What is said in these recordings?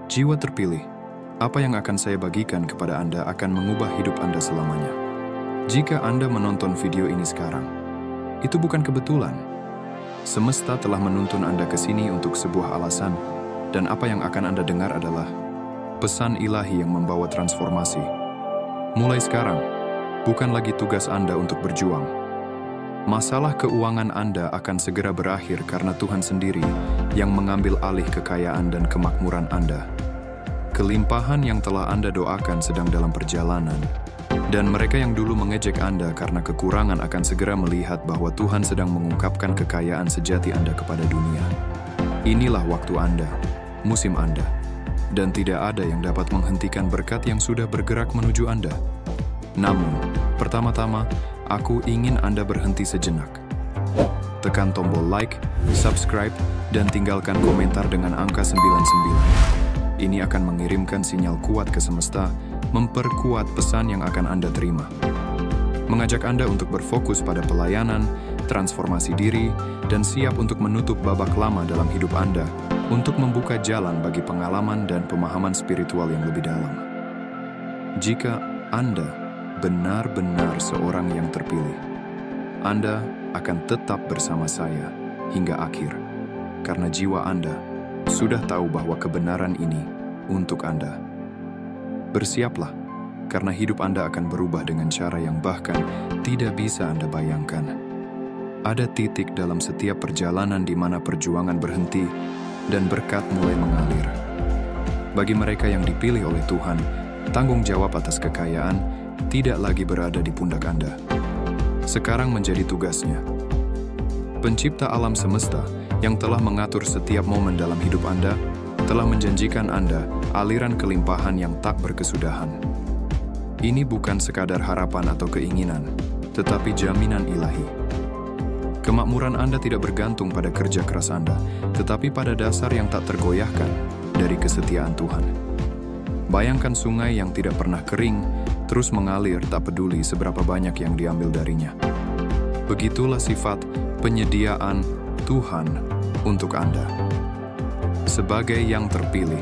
Jiwa terpilih, apa yang akan saya bagikan kepada Anda akan mengubah hidup Anda selamanya. Jika Anda menonton video ini sekarang, itu bukan kebetulan. Semesta telah menuntun Anda ke sini untuk sebuah alasan, dan apa yang akan Anda dengar adalah pesan ilahi yang membawa transformasi. Mulai sekarang, bukan lagi tugas Anda untuk berjuang. Masalah keuangan Anda akan segera berakhir karena Tuhan sendiri yang mengambil alih kekayaan dan kemakmuran Anda. Kelimpahan yang telah Anda doakan sedang dalam perjalanan, dan mereka yang dulu mengejek Anda karena kekurangan akan segera melihat bahwa Tuhan sedang mengungkapkan kekayaan sejati Anda kepada dunia. Inilah waktu Anda, musim Anda, dan tidak ada yang dapat menghentikan berkat yang sudah bergerak menuju Anda. Namun, pertama-tama, aku ingin Anda berhenti sejenak. Tekan tombol like, subscribe, dan tinggalkan komentar dengan angka 99. Ini akan mengirimkan sinyal kuat ke semesta, memperkuat pesan yang akan Anda terima. Mengajak Anda untuk berfokus pada pelayanan, transformasi diri, dan siap untuk menutup babak lama dalam hidup Anda, untuk membuka jalan bagi pengalaman dan pemahaman spiritual yang lebih dalam. Jika Anda benar-benar seorang yang terpilih, Anda akan tetap bersama saya hingga akhir, karena jiwa Anda sudah tahu bahwa kebenaran ini untuk Anda. Bersiaplah, karena hidup Anda akan berubah dengan cara yang bahkan tidak bisa Anda bayangkan. Ada titik dalam setiap perjalanan di mana perjuangan berhenti dan berkat mulai mengalir. Bagi mereka yang dipilih oleh Tuhan, tanggung jawab atas kekayaan tidak lagi berada di pundak Anda. Sekarang menjadi tugasnya. Pencipta alam semesta yang telah mengatur setiap momen dalam hidup Anda, telah menjanjikan Anda aliran kelimpahan yang tak berkesudahan. Ini bukan sekadar harapan atau keinginan, tetapi jaminan ilahi. Kemakmuran Anda tidak bergantung pada kerja keras Anda, tetapi pada dasar yang tak tergoyahkan dari kesetiaan Tuhan. Bayangkan sungai yang tidak pernah kering, terus mengalir tak peduli seberapa banyak yang diambil darinya. Begitulah sifat penyediaan Tuhan untuk Anda. Sebagai yang terpilih,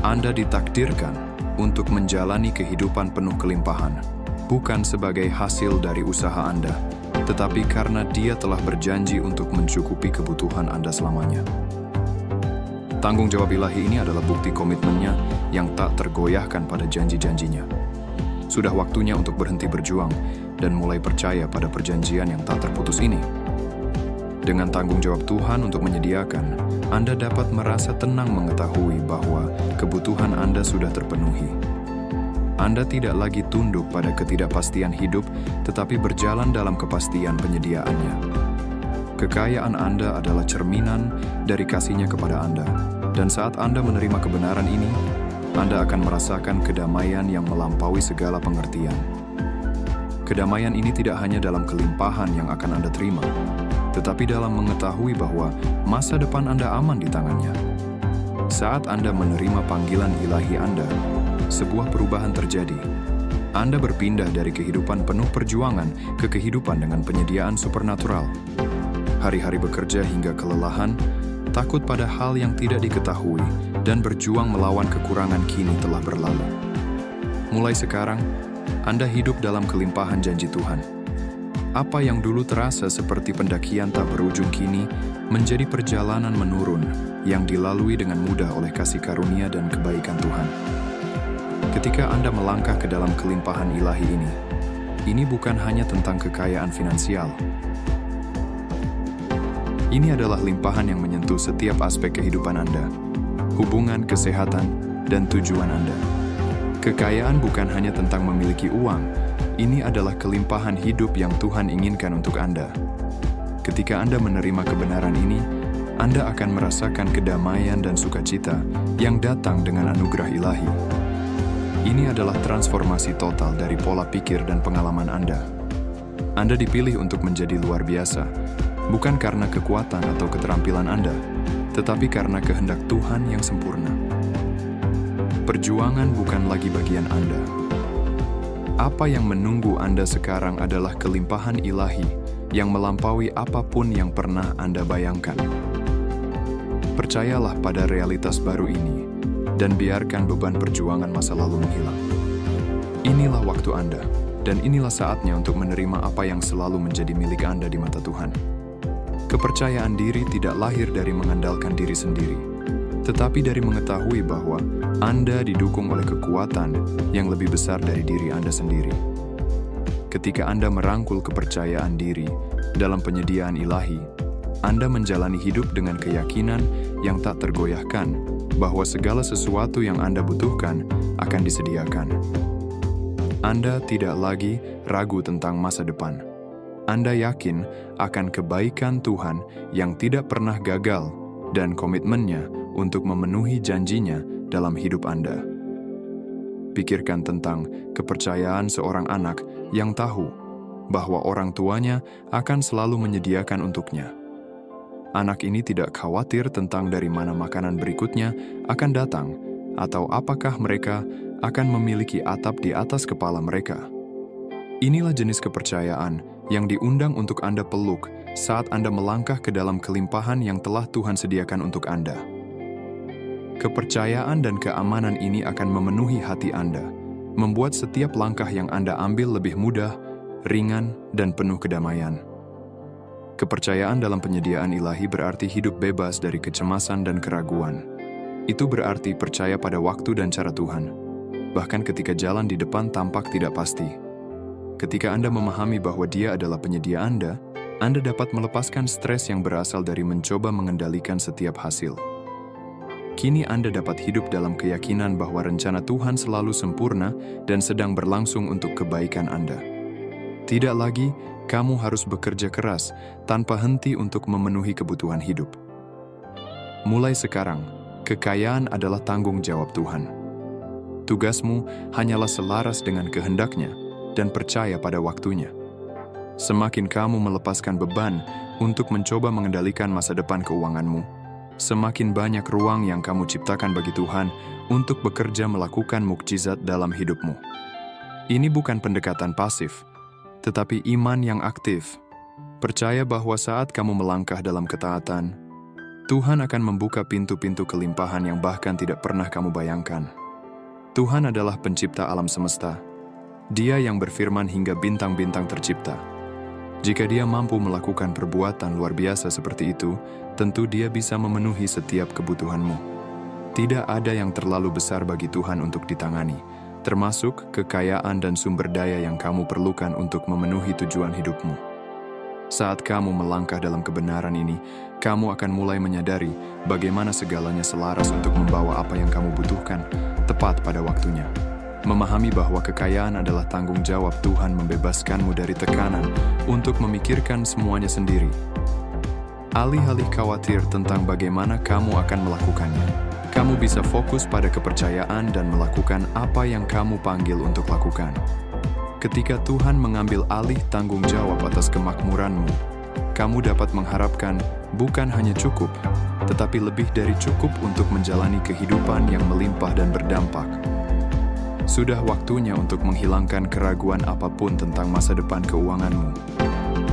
Anda ditakdirkan untuk menjalani kehidupan penuh kelimpahan, bukan sebagai hasil dari usaha Anda, tetapi karena Dia telah berjanji untuk mencukupi kebutuhan Anda selamanya. Tanggung jawab ilahi ini adalah bukti komitmennya yang tak tergoyahkan pada janji-janjinya. Sudah waktunya untuk berhenti berjuang dan mulai percaya pada perjanjian yang tak terputus ini. Dengan tanggung jawab Tuhan untuk menyediakan, Anda dapat merasa tenang mengetahui bahwa kebutuhan Anda sudah terpenuhi. Anda tidak lagi tunduk pada ketidakpastian hidup, tetapi berjalan dalam kepastian penyediaannya. Kekayaan Anda adalah cerminan dari kasih-Nya kepada Anda, dan saat Anda menerima kebenaran ini, Anda akan merasakan kedamaian yang melampaui segala pengertian. Kedamaian ini tidak hanya dalam kelimpahan yang akan Anda terima, tetapi dalam mengetahui bahwa masa depan Anda aman di tangannya. Saat Anda menerima panggilan ilahi Anda, sebuah perubahan terjadi. Anda berpindah dari kehidupan penuh perjuangan ke kehidupan dengan penyediaan supernatural. Hari-hari bekerja hingga kelelahan, takut pada hal yang tidak diketahui, dan berjuang melawan kekurangan kini telah berlalu. Mulai sekarang, Anda hidup dalam kelimpahan janji Tuhan. Apa yang dulu terasa seperti pendakian tak berujung kini menjadi perjalanan menurun yang dilalui dengan mudah oleh kasih karunia dan kebaikan Tuhan. Ketika Anda melangkah ke dalam kelimpahan ilahi ini bukan hanya tentang kekayaan finansial. Ini adalah limpahan yang menyentuh setiap aspek kehidupan Anda, hubungan, kesehatan, dan tujuan Anda. Kekayaan bukan hanya tentang memiliki uang, ini adalah kelimpahan hidup yang Tuhan inginkan untuk Anda. Ketika Anda menerima kebenaran ini, Anda akan merasakan kedamaian dan sukacita yang datang dengan anugerah ilahi. Ini adalah transformasi total dari pola pikir dan pengalaman Anda. Anda dipilih untuk menjadi luar biasa, bukan karena kekuatan atau keterampilan Anda, tetapi karena kehendak Tuhan yang sempurna. Perjuangan bukan lagi bagian Anda. Apa yang menunggu Anda sekarang adalah kelimpahan ilahi yang melampaui apapun yang pernah Anda bayangkan. Percayalah pada realitas baru ini, dan biarkan beban perjuangan masa lalu menghilang. Inilah waktu Anda, dan inilah saatnya untuk menerima apa yang selalu menjadi milik Anda di mata Tuhan. Kepercayaan diri tidak lahir dari mengandalkan diri sendiri, tetapi dari mengetahui bahwa Anda didukung oleh kekuatan yang lebih besar dari diri Anda sendiri. Ketika Anda merangkul kepercayaan diri dalam penyediaan ilahi, Anda menjalani hidup dengan keyakinan yang tak tergoyahkan bahwa segala sesuatu yang Anda butuhkan akan disediakan. Anda tidak lagi ragu tentang masa depan. Anda yakin akan kebaikan Tuhan yang tidak pernah gagal dan komitmennya untuk memenuhi janjinya dalam hidup Anda. Pikirkan tentang kepercayaan seorang anak yang tahu bahwa orang tuanya akan selalu menyediakan untuknya. Anak ini tidak khawatir tentang dari mana makanan berikutnya akan datang atau apakah mereka akan memiliki atap di atas kepala mereka. Inilah jenis kepercayaan yang diundang untuk Anda peluk saat Anda melangkah ke dalam kelimpahan yang telah Tuhan sediakan untuk Anda. Kepercayaan dan keamanan ini akan memenuhi hati Anda, membuat setiap langkah yang Anda ambil lebih mudah, ringan, dan penuh kedamaian. Kepercayaan dalam penyediaan ilahi berarti hidup bebas dari kecemasan dan keraguan. Itu berarti percaya pada waktu dan cara Tuhan, bahkan ketika jalan di depan tampak tidak pasti. Ketika Anda memahami bahwa Dia adalah penyedia Anda dapat melepaskan stres yang berasal dari mencoba mengendalikan setiap hasil. Kini Anda dapat hidup dalam keyakinan bahwa rencana Tuhan selalu sempurna dan sedang berlangsung untuk kebaikan Anda. Tidak lagi, kamu harus bekerja keras tanpa henti untuk memenuhi kebutuhan hidup. Mulai sekarang, kekayaan adalah tanggung jawab Tuhan. Tugasmu hanyalah selaras dengan kehendak-Nya dan percaya pada waktunya. Semakin kamu melepaskan beban untuk mencoba mengendalikan masa depan keuanganmu, semakin banyak ruang yang kamu ciptakan bagi Tuhan untuk bekerja melakukan mukjizat dalam hidupmu. Ini bukan pendekatan pasif, tetapi iman yang aktif. Percaya bahwa saat kamu melangkah dalam ketaatan, Tuhan akan membuka pintu-pintu kelimpahan yang bahkan tidak pernah kamu bayangkan. Tuhan adalah pencipta alam semesta. Dia yang berfirman hingga bintang-bintang tercipta. Jika Dia mampu melakukan perbuatan luar biasa seperti itu, tentu Dia bisa memenuhi setiap kebutuhanmu. Tidak ada yang terlalu besar bagi Tuhan untuk ditangani, termasuk kekayaan dan sumber daya yang kamu perlukan untuk memenuhi tujuan hidupmu. Saat kamu melangkah dalam kebenaran ini, kamu akan mulai menyadari bagaimana segalanya selaras untuk membawa apa yang kamu butuhkan tepat pada waktunya. Memahami bahwa kekayaan adalah tanggung jawab Tuhan membebaskanmu dari tekanan untuk memikirkan semuanya sendiri. Alih-alih khawatir tentang bagaimana kamu akan melakukannya, kamu bisa fokus pada kepercayaan dan melakukan apa yang kamu panggil untuk lakukan. Ketika Tuhan mengambil alih tanggung jawab atas kemakmuranmu, kamu dapat mengharapkan bukan hanya cukup, tetapi lebih dari cukup untuk menjalani kehidupan yang melimpah dan berdampak. Sudah waktunya untuk menghilangkan keraguan apapun tentang masa depan keuanganmu.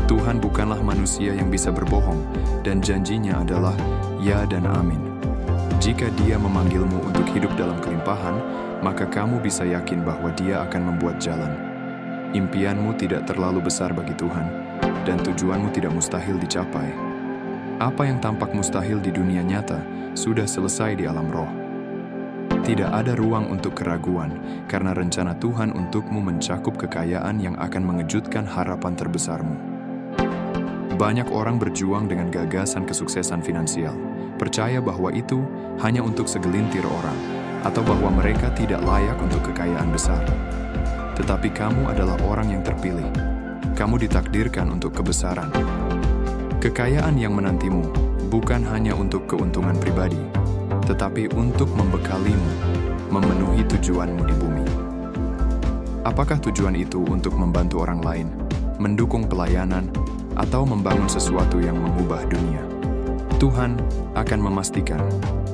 Tuhan bukanlah manusia yang bisa berbohong, dan janjinya adalah ya dan amin. Jika Dia memanggilmu untuk hidup dalam kelimpahan, maka kamu bisa yakin bahwa Dia akan membuat jalan. Impianmu tidak terlalu besar bagi Tuhan, dan tujuanmu tidak mustahil dicapai. Apa yang tampak mustahil di dunia nyata sudah selesai di alam roh. Tidak ada ruang untuk keraguan, karena rencana Tuhan untukmu mencakup kekayaan yang akan mengejutkan harapan terbesarmu. Banyak orang berjuang dengan gagasan kesuksesan finansial, percaya bahwa itu hanya untuk segelintir orang, atau bahwa mereka tidak layak untuk kekayaan besar. Tetapi kamu adalah orang yang terpilih. Kamu ditakdirkan untuk kebesaran. Kekayaan yang menantimu bukan hanya untuk keuntungan pribadi, tetapi untuk membekalimu, memenuhi tujuanmu di bumi. Apakah tujuan itu untuk membantu orang lain, mendukung pelayanan, atau membangun sesuatu yang mengubah dunia? Tuhan akan memastikan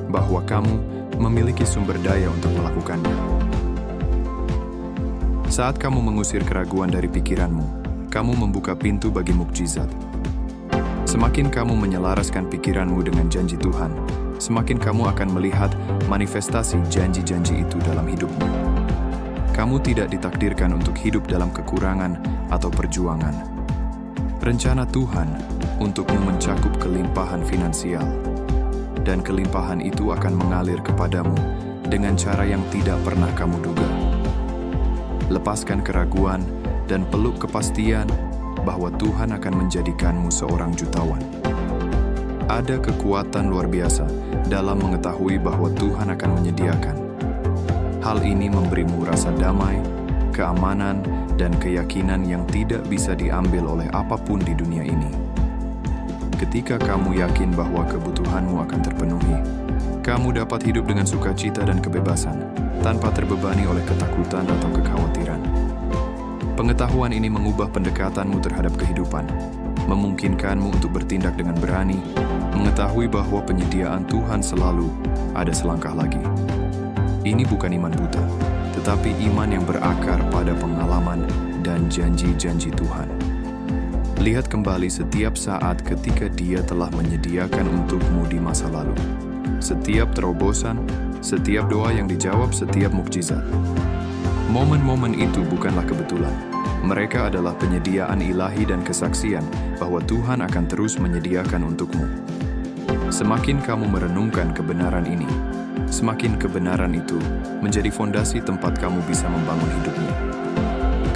bahwa kamu memiliki sumber daya untuk melakukannya. Saat kamu mengusir keraguan dari pikiranmu, kamu membuka pintu bagi mukjizat. Semakin kamu menyelaraskan pikiranmu dengan janji Tuhan, semakin kamu akan melihat manifestasi janji-janji itu dalam hidupmu. Kamu tidak ditakdirkan untuk hidup dalam kekurangan atau perjuangan. Rencana Tuhan untukmu mencakup kelimpahan finansial, dan kelimpahan itu akan mengalir kepadamu dengan cara yang tidak pernah kamu duga. Lepaskan keraguan dan peluk kepastian bahwa Tuhan akan menjadikanmu seorang jutawan. Ada kekuatan luar biasa dalam mengetahui bahwa Tuhan akan menyediakan. Hal ini memberimu rasa damai, keamanan, dan keyakinan yang tidak bisa diambil oleh apapun di dunia ini. Ketika kamu yakin bahwa kebutuhanmu akan terpenuhi, kamu dapat hidup dengan sukacita dan kebebasan, tanpa terbebani oleh ketakutan atau kekhawatiran. Pengetahuan ini mengubah pendekatanmu terhadap kehidupan, memungkinkanmu untuk bertindak dengan berani, mengetahui bahwa penyediaan Tuhan selalu ada selangkah lagi. Ini bukan iman buta, tetapi iman yang berakar pada pengalaman dan janji-janji Tuhan. Lihat kembali setiap saat ketika Dia telah menyediakan untukmu di masa lalu. Setiap terobosan, setiap doa yang dijawab, setiap mukjizat. Momen-momen itu bukanlah kebetulan. Mereka adalah penyediaan ilahi dan kesaksian bahwa Tuhan akan terus menyediakan untukmu. Semakin kamu merenungkan kebenaran ini, semakin kebenaran itu menjadi fondasi tempat kamu bisa membangun hidupmu.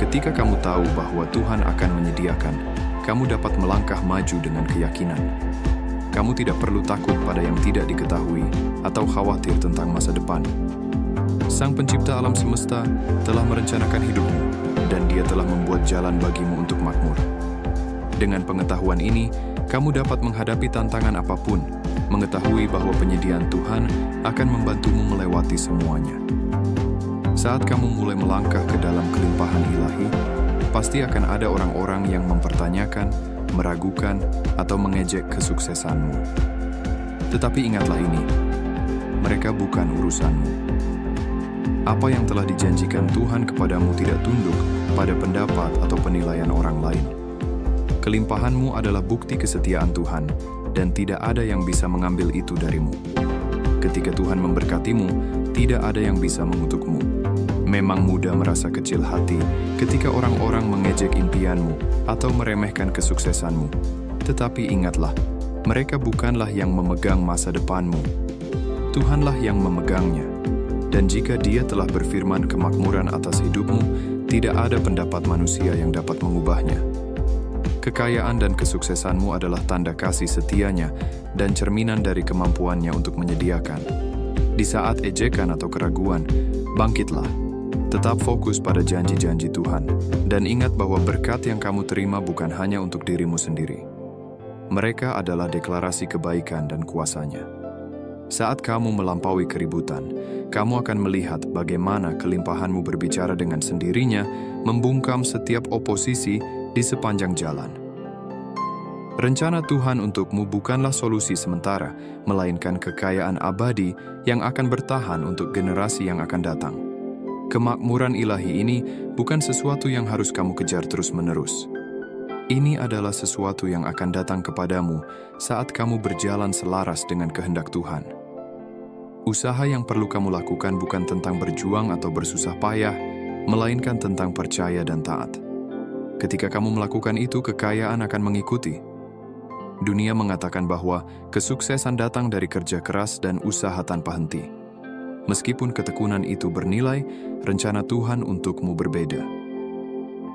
Ketika kamu tahu bahwa Tuhan akan menyediakan, kamu dapat melangkah maju dengan keyakinan. Kamu tidak perlu takut pada yang tidak diketahui atau khawatir tentang masa depan. Sang Pencipta alam semesta telah merencanakan hidupmu, dan Dia telah membuat jalan bagimu untuk makmur. Dengan pengetahuan ini, kamu dapat menghadapi tantangan apapun, mengetahui bahwa penyediaan Tuhan akan membantumu melewati semuanya. Saat kamu mulai melangkah ke dalam kelimpahan ilahi, pasti akan ada orang-orang yang mempertanyakan, meragukan, atau mengejek kesuksesanmu. Tetapi ingatlah ini, mereka bukan urusanmu. Apa yang telah dijanjikan Tuhan kepadamu tidak tunduk pada pendapat atau penilaian orang lain. Kelimpahanmu adalah bukti kesetiaan Tuhan, dan tidak ada yang bisa mengambil itu darimu. Ketika Tuhan memberkatimu, tidak ada yang bisa mengutukmu. Memang mudah merasa kecil hati ketika orang-orang mengejek impianmu atau meremehkan kesuksesanmu. Tetapi ingatlah, mereka bukanlah yang memegang masa depanmu. Tuhanlah yang memegangnya. Dan jika Dia telah berfirman kemakmuran atas hidupmu, tidak ada pendapat manusia yang dapat mengubahnya. Kekayaan dan kesuksesanmu adalah tanda kasih setianya dan cerminan dari kemampuannya untuk menyediakan. Di saat ejekan atau keraguan, bangkitlah. Tetap fokus pada janji-janji Tuhan, dan ingat bahwa berkat yang kamu terima bukan hanya untuk dirimu sendiri. Mereka adalah deklarasi kebaikan dan kuasa-Nya. Saat kamu melampaui keributan, kamu akan melihat bagaimana kelimpahanmu berbicara dengan sendirinya, membungkam setiap oposisi di sepanjang jalan. Rencana Tuhan untukmu bukanlah solusi sementara, melainkan kekayaan abadi yang akan bertahan untuk generasi yang akan datang. Kemakmuran ilahi ini bukan sesuatu yang harus kamu kejar terus-menerus. Ini adalah sesuatu yang akan datang kepadamu saat kamu berjalan selaras dengan kehendak Tuhan. Usaha yang perlu kamu lakukan bukan tentang berjuang atau bersusah payah, melainkan tentang percaya dan taat. Ketika kamu melakukan itu, kekayaan akan mengikuti. Dunia mengatakan bahwa kesuksesan datang dari kerja keras dan usaha tanpa henti. Meskipun ketekunan itu bernilai, rencana Tuhan untukmu berbeda.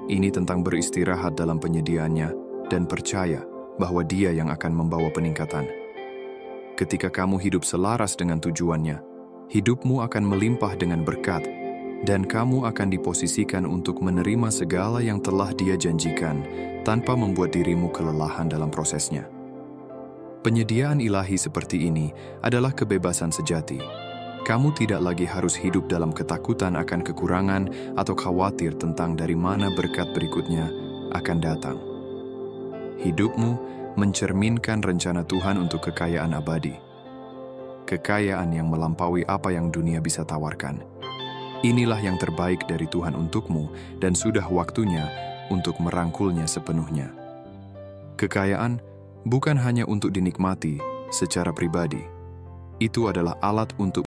Ini tentang beristirahat dalam penyediaannya dan percaya bahwa Dia yang akan membawa peningkatan. Ketika kamu hidup selaras dengan tujuannya, hidupmu akan melimpah dengan berkat, dan kamu akan diposisikan untuk menerima segala yang telah Dia janjikan tanpa membuat dirimu kelelahan dalam prosesnya. Penyediaan ilahi seperti ini adalah kebebasan sejati. Kamu tidak lagi harus hidup dalam ketakutan akan kekurangan atau khawatir tentang dari mana berkat berikutnya akan datang. Hidupmu mencerminkan rencana Tuhan untuk kekayaan abadi. Kekayaan yang melampaui apa yang dunia bisa tawarkan. Inilah yang terbaik dari Tuhan untukmu, dan sudah waktunya untuk merangkulnya sepenuhnya. Kekayaan bukan hanya untuk dinikmati secara pribadi, Itu adalah alat untuk